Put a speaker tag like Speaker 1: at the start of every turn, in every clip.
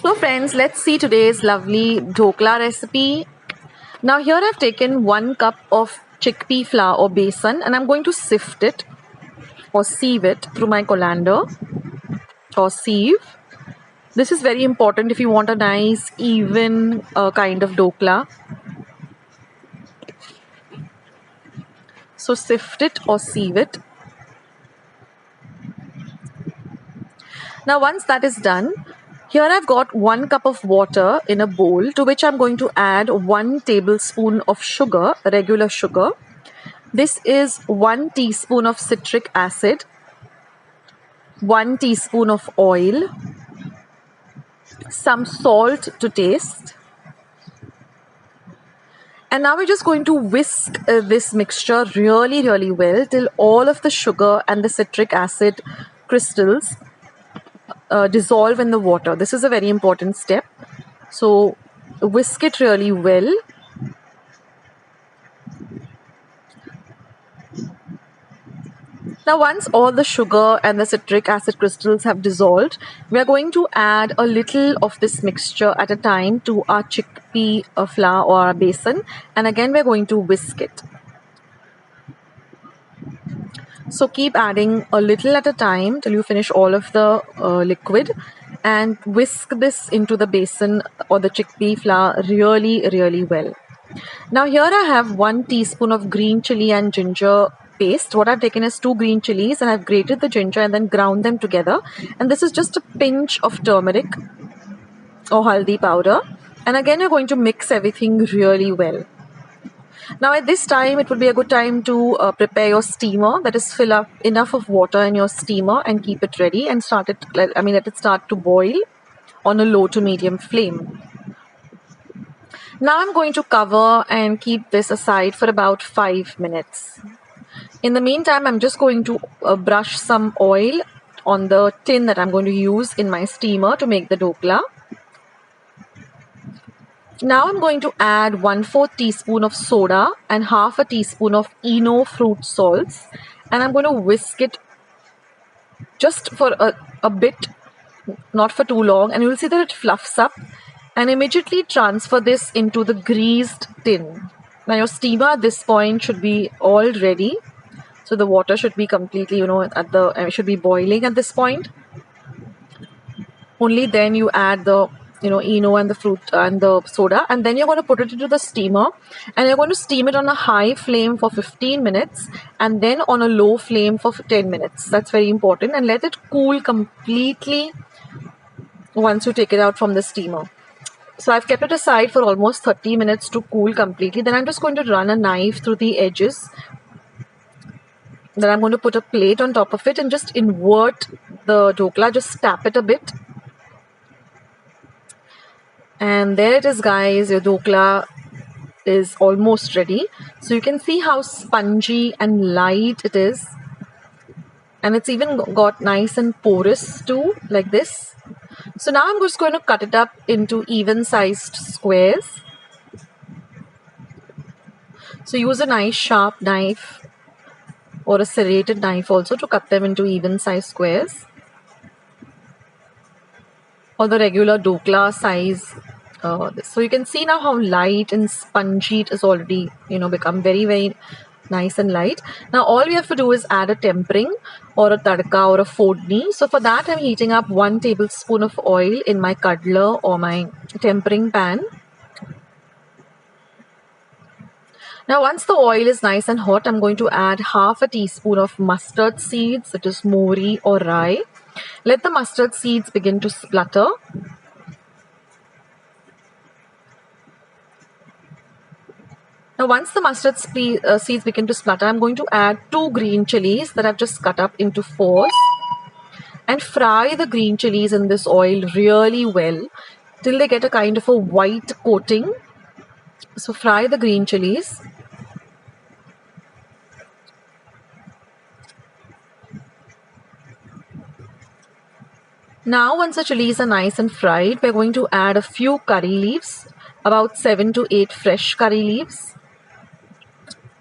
Speaker 1: So friends, let's see today's lovely dhokla recipe. Now here I've taken 1 cup of chickpea flour or besan and I'm going to sift it or sieve it through my colander or sieve. This is very important if you want a nice even kind of dhokla. So sift it or sieve it. Now once that is done, here I've got 1 cup of water in a bowl to which I'm going to add 1 tablespoon of sugar, regular sugar. This is 1 teaspoon of citric acid, 1 teaspoon of oil, some salt to taste. And now we're just going to whisk this mixture really well till all of the sugar and the citric acid crystals dissolve in the water. This is a very important step. So whisk it really well. Now once all the sugar and the citric acid crystals have dissolved, we are going to add a little of this mixture at a time to our chickpea flour or our besan, and again we're going to whisk it. So keep adding a little at a time till you finish all of the liquid, and whisk this into the besan or the chickpea flour really well. Now here I have 1 teaspoon of green chili and ginger paste. What I've taken is 2 green chilies and I've grated the ginger and then ground them together. And this is just a pinch of turmeric or haldi powder. And again you're going to mix everything really well. Now at this time it would be a good time to prepare your steamer. That is, fill up enough of water in your steamer and keep it ready and let it start to boil on a low to medium flame. Now I'm going to cover and keep this aside for about 5 minutes. In the meantime, I'm just going to brush some oil on the tin that I'm going to use in my steamer to make the dhokla. Now I'm going to add 1/4 teaspoon of soda and half a teaspoon of Eno fruit salts, and I'm going to whisk it just for a bit, not for too long, and you'll see that it fluffs up, and immediately transfer this into the greased tin. Now your steamer at this point should be all ready, so the water should be completely, should be boiling at this point. Only then you add the Eno and the fruit and the soda, and then you're going to put it into the steamer and you're going to steam it on a high flame for 15 minutes and then on a low flame for 10 minutes. That's very important, and let it cool completely once you take it out from the steamer. So I've kept it aside for almost 30 minutes to cool completely. Then I'm just going to run a knife through the edges. Then I'm going to put a plate on top of it and just invert the dhokla, just tap it a bit. And there it is, guys. Your dhokla is almost ready. So you can see how spongy and light it is. And it's even got nice and porous too, like this. So now I'm just going to cut it up into even sized squares. So use a nice sharp knife or a serrated knife also to cut them into even sized squares, or the regular dhokla size. So you can see now how light and spongy it is already, become very nice and light. Now all we have to do is add a tempering or a tadka or a fodni. So for that I'm heating up 1 tablespoon of oil in my cuddler or my tempering pan. Now once the oil is nice and hot, I'm going to add half a teaspoon of mustard seeds, that is mori or rye. Let the mustard seeds begin to splutter. Now once the mustard seeds begin to splutter, I'm going to add 2 green chilies that I've just cut up into 4s and fry the green chilies in this oil really well till they get a kind of a white coating. So fry the green chilies. Now once the chilies are nice and fried, we're going to add a few curry leaves, about 7 to 8 fresh curry leaves.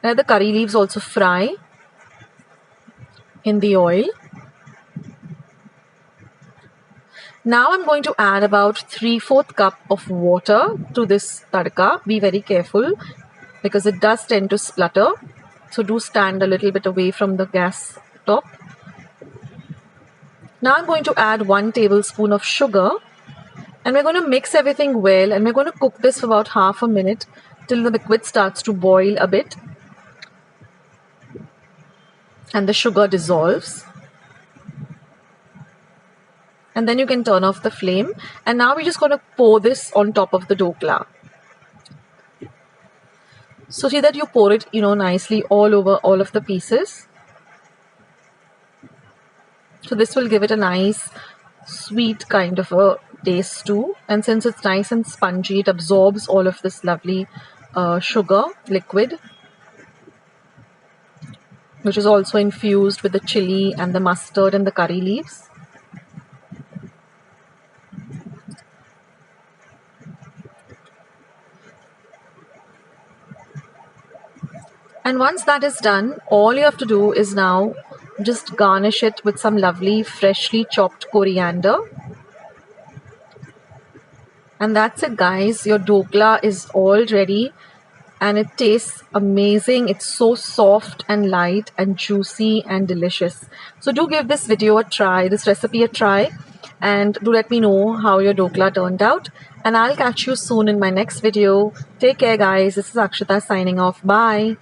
Speaker 1: Let the curry leaves also fry in the oil. Now I'm going to add about 3/4 cup of water to this tadka. Be very careful because it does tend to splutter. So do stand a little bit away from the gas top. Now I'm going to add 1 tablespoon of sugar, and we're going to mix everything well, and we're going to cook this for about half a minute till the liquid starts to boil a bit and the sugar dissolves. And then you can turn off the flame. And now we're just going to pour this on top of the dhokla. So see that you pour it, nicely all over all of the pieces. So this will give it a nice sweet kind of a taste too. And since it's nice and spongy, it absorbs all of this lovely sugar liquid, which is also infused with the chili and the mustard and the curry leaves. And once that is done, all you have to do is now just garnish it with some lovely freshly chopped coriander. And that's it, guys. Your dhokla is all ready and it tastes amazing. It's so soft and light and juicy and delicious. So do give this recipe a try, and do let me know how your dhokla turned out. And I'll catch you soon in my next video. Take care, guys. This is Akshita signing off. Bye.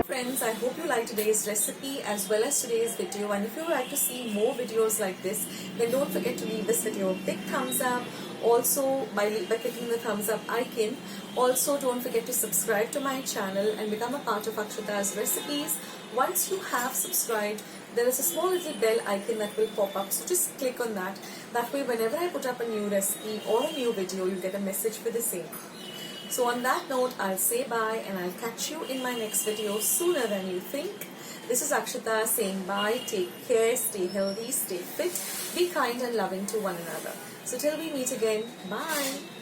Speaker 2: Friends, I hope you liked today's recipe as well as today's video, and if you would like to see more videos like this, then don't forget to leave this video a big thumbs up. Also, by clicking the thumbs up icon. Also, don't forget to subscribe to my channel and become a part of Akshita's recipes. Once you have subscribed, there is a small little bell icon that will pop up, so just click on that. That way, whenever I put up a new recipe or a new video, you get a message for the same. So on that note, I'll say bye and I'll catch you in my next video sooner than you think. This is Akshita saying bye, take care, stay healthy, stay fit, be kind and loving to one another. So till we meet again, bye.